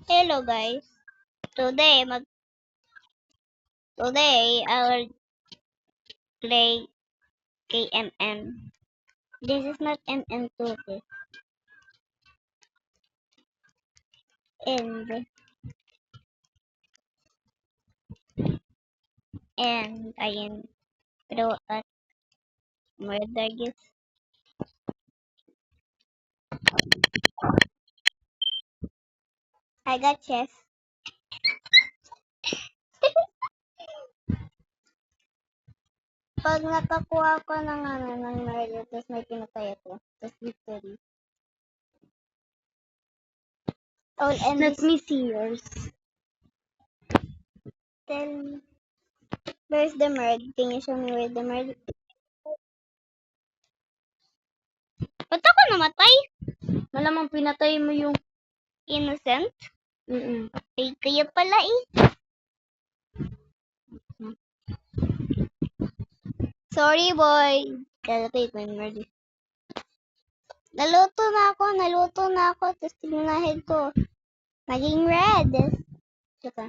Hello guys. Today mag today I will play KMM. This is not MM2 and I am pro at murder games. I got chess. Pag nakakuha ko ng murder, tapos may pinatay ako, tapos victory. Oh, and Let me see yours. tell me, where's the murder? Can you show me where the murder? Ba't ako namatay? Malamang pinatay mo yung Innocent? mm Eh, kaya pala eh. Sorry, boy. Kalapit, may murder. Naluto na ako. Tapos tinunahid ko. Naging red. Tsaka.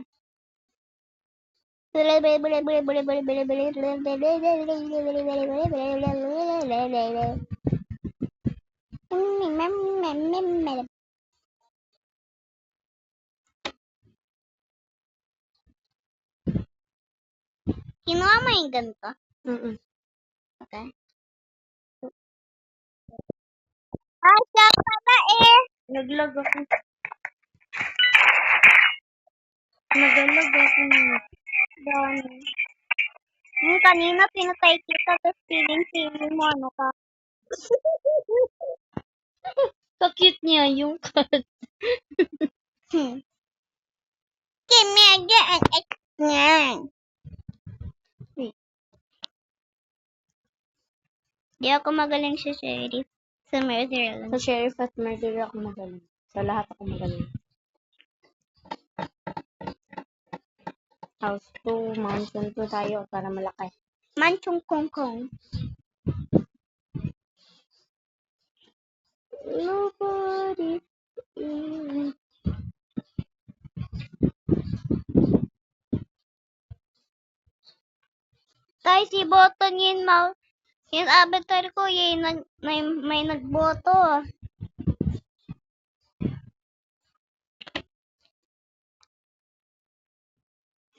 Kinuha mo yung ganito? Okay. Ah, siya pala eh. Naglag ako. Nagalag ako. Doon. Yung kanina pinatay kita, tapos feeling mo ano ka. Ka-cute niya yung cat. Kimega ang ex niya. Di ako magaling sa sheriff. Sa murder lang. Sa sheriff at murder ako magaling. Sa lahat ako magaling. House 2, mansion 2 tayo para malaki. Manchong kong kong. Nobody. Tay, si Boto yun, yung avatar ko, yun, may nagboto.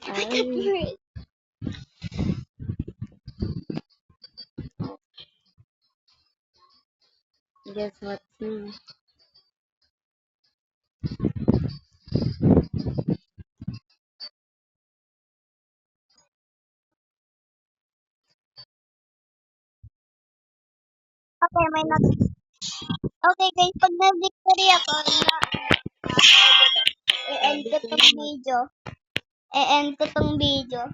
Ay. Guess what's new? Okay, Okay guys, pag na-victory ako, i-end ko tong video. I-end ko tong video.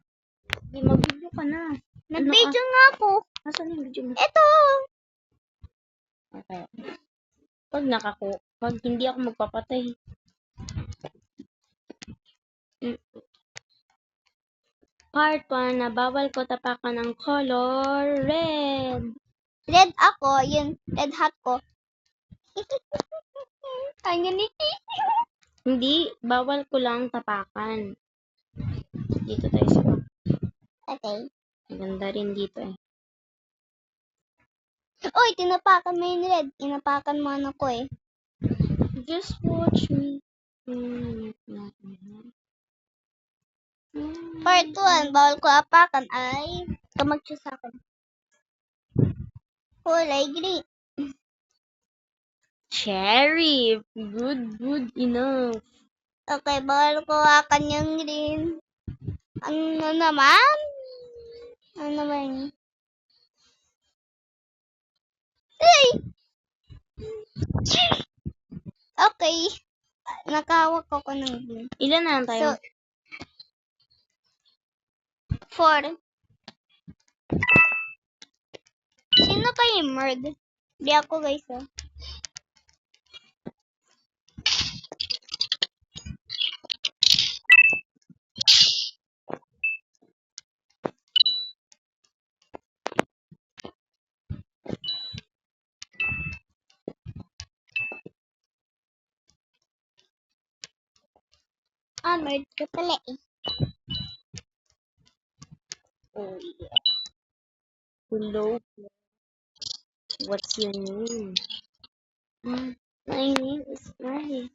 Hindi, mag-video ka na. Nag-video nga ako. Nasaan yung video mo? Ito. Okay. Pag hindi ako magpapatay. Part 1 na bawal ko tapakan ng color red. Red ako, yun, red hat ko. Ang ganiti. Hindi, bawal ko lang tapakan. Dito tayo sa Okay. maganda rin dito eh. Uy, tinapakan mo yung red. Tinapakan mo ano ko eh. Just watch me. Part 1, bawal ko apakan ay kamag-choose akin. Kulay green. Cherry. Good enough. Okay, bawal ko akan yung green. Ano naman? Ano naman? Ay! Okay. Nakahawak ako ng green. Ilan na lang tayo? So, 4. Sino kayo murd? Di ako guys oh. Armored ka pala eh. Oh, yeah. Hello. What's your name? My name is Mary.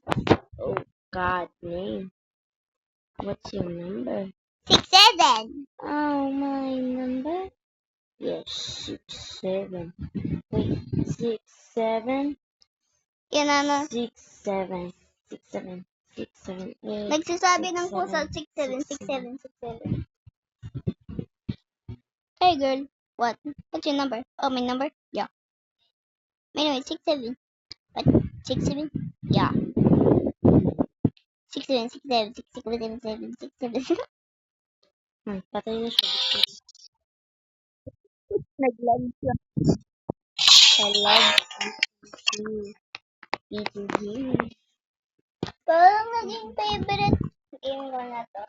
Oh, God, name. What's your number? 6'7". Oh, my number? Yes, 6'7". Wait, 6'7"? Yan ano. 6'7". 6'7". 6'7". 8. Nagsasabi ng pusa 6'7", 6'7", 6'7". Hey girl, what? What's your number? Oh, my number? Yeah. My number is 6'7". What? 6'7"? Yeah. 6'7", 6'7", 6'7", 6'7", 6'7". Patay na siya. Nag-lag siya. Talag. Eating him. Parang naging favorite game ko na to.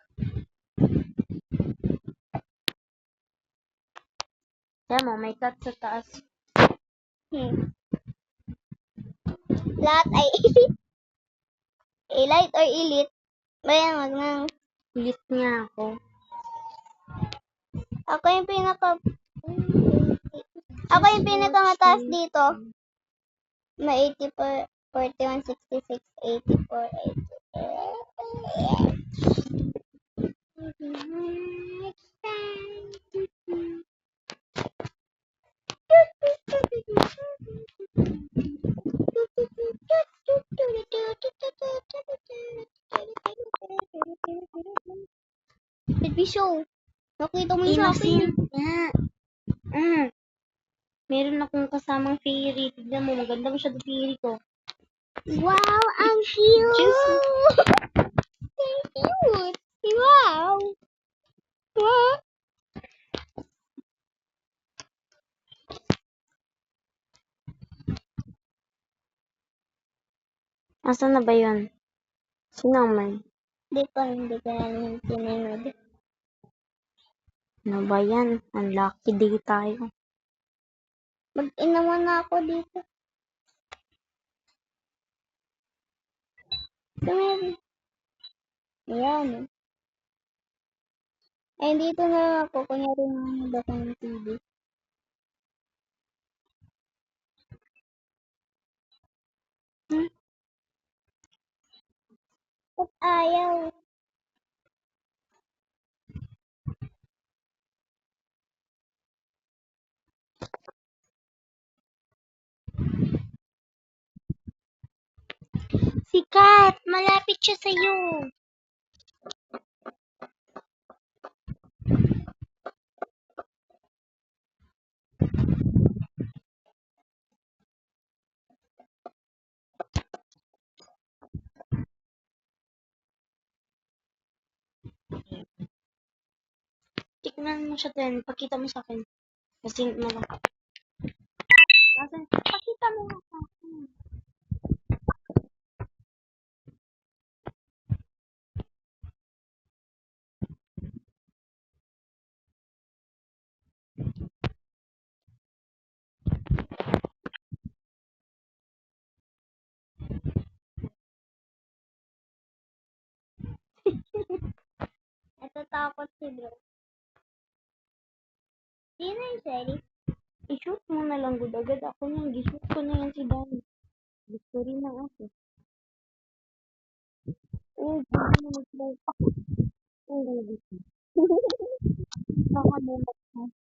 Kaya mo, may cut sa taas. Lahat ay elite. Elite or elite? Bayan, wag na. Ulit niya ako. Ako yung Ako yung pinakamataas dito. May 84, 41, 66, 84, 88. Baby show. Nakita mo yung sa akin. Meron akong kasamang fairy. Tignan mo, maganda masyado fairy ko. Wow, ang cute! Very cute! Wow! Wow! Asan na ba yun? Sinamay. Hindi ko alam yung sinunod. Ano ba yan? Unlucky day tayo. Mag-inawan na ako dito. Tumeri. Ayan. Ay, dito na lang ako. Kunyari nanonood ako ng TV. Ba't ayaw? Sikat! Malapit siya sa'yo. Tignan mo siya din. Pakita mo sa akin. Kasi malang. Pakita mo nga sa akin. Natatakot si bro. Sino yung sheriff? I-shoot mo na lang good agad. Ako nang gishoot ko na yan si Danny. Gusto rin ng ako. Oo, gusto mo mag-smoke ako. Oo, gusto. Baka mo mag-smoke.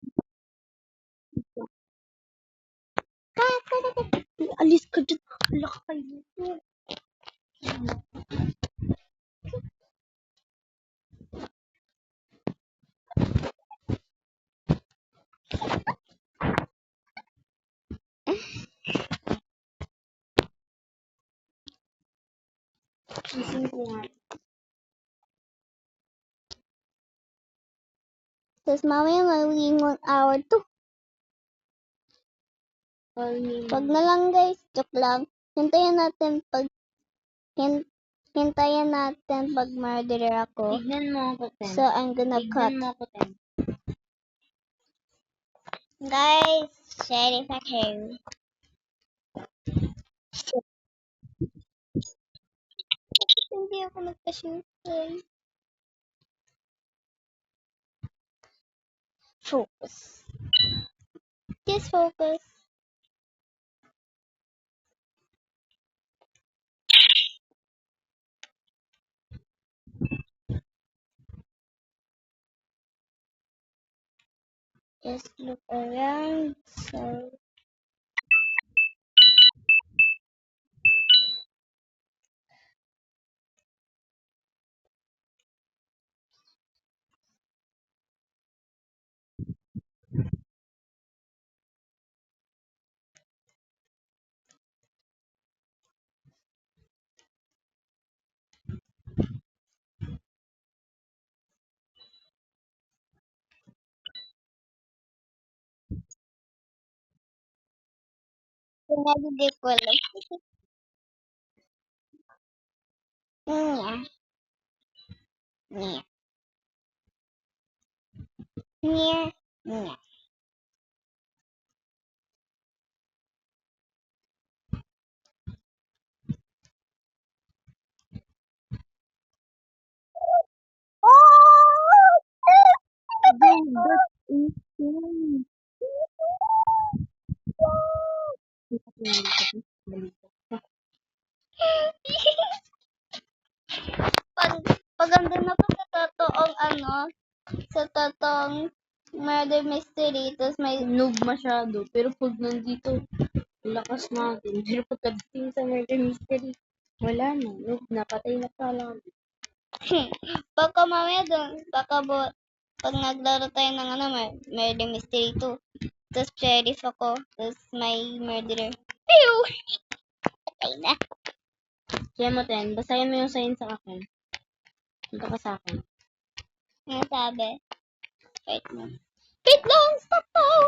Alis ka dyan. Ala ka kayo. Gising ko nga. Tapos mamaya magiging 1 hour to. Wag na lang guys. Joke lang. Hintayin natin pag murderer ako. Tignan mo ako, Ten. So, I'm gonna cut. Tignan mo ako, Ten. Guys, sheriff ako. Hindi ako nagpa-shoot. Focus. Just focus. Just look around. So ridiculous. Yeah. Yeah. Yeah. Yeah. Dude, that's insane. pag, pag andun na po sa totoong sa totoong murder mystery, tapos may Noob masyado. Pero pag nandito, lakas natin. Pero pagkadating sa murder mystery, wala na. Noob na. Patay na pala. baka mamaya dun, pag naglaro tayo ng murder mystery 2, tapos sheriff ako, tapos may murderer. Pew! Patay na. Kaya mo, Ten. Basahin mo yung sign sa akin. Punta ka sa akin. Ano sabi? Wait mo. Wait lang! Stop now!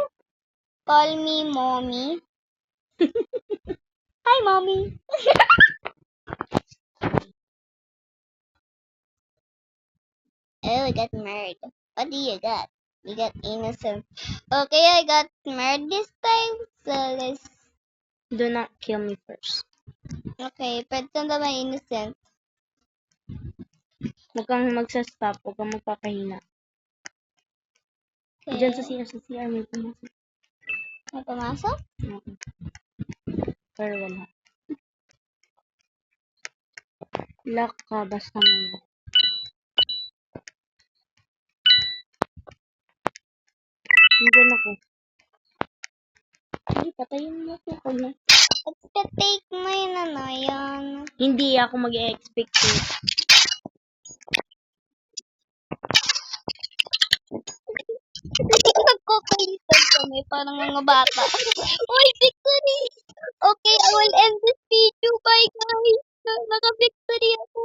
Call me mommy. Hi, mommy. Oh, I got married. What do you got? You got innocent. Okay, I got married this time. So let's. Do not kill me first. Okay, pwede na ba innocent? Huwag kang magsastop. Huwag kang magpapahina. Okay. Diyan sa CR may pumasok. May pumasok? Oo. Pero wala. Lock ka basta mo. Diyan ako. Sige, patayin mo ako na. Take mo yun yan. Hindi ako mag-expect eh. Nagkukalitan kami, parang mga bata. Uy, victory! Okay, I will end this video. Bye, guys. Naka-victory ako.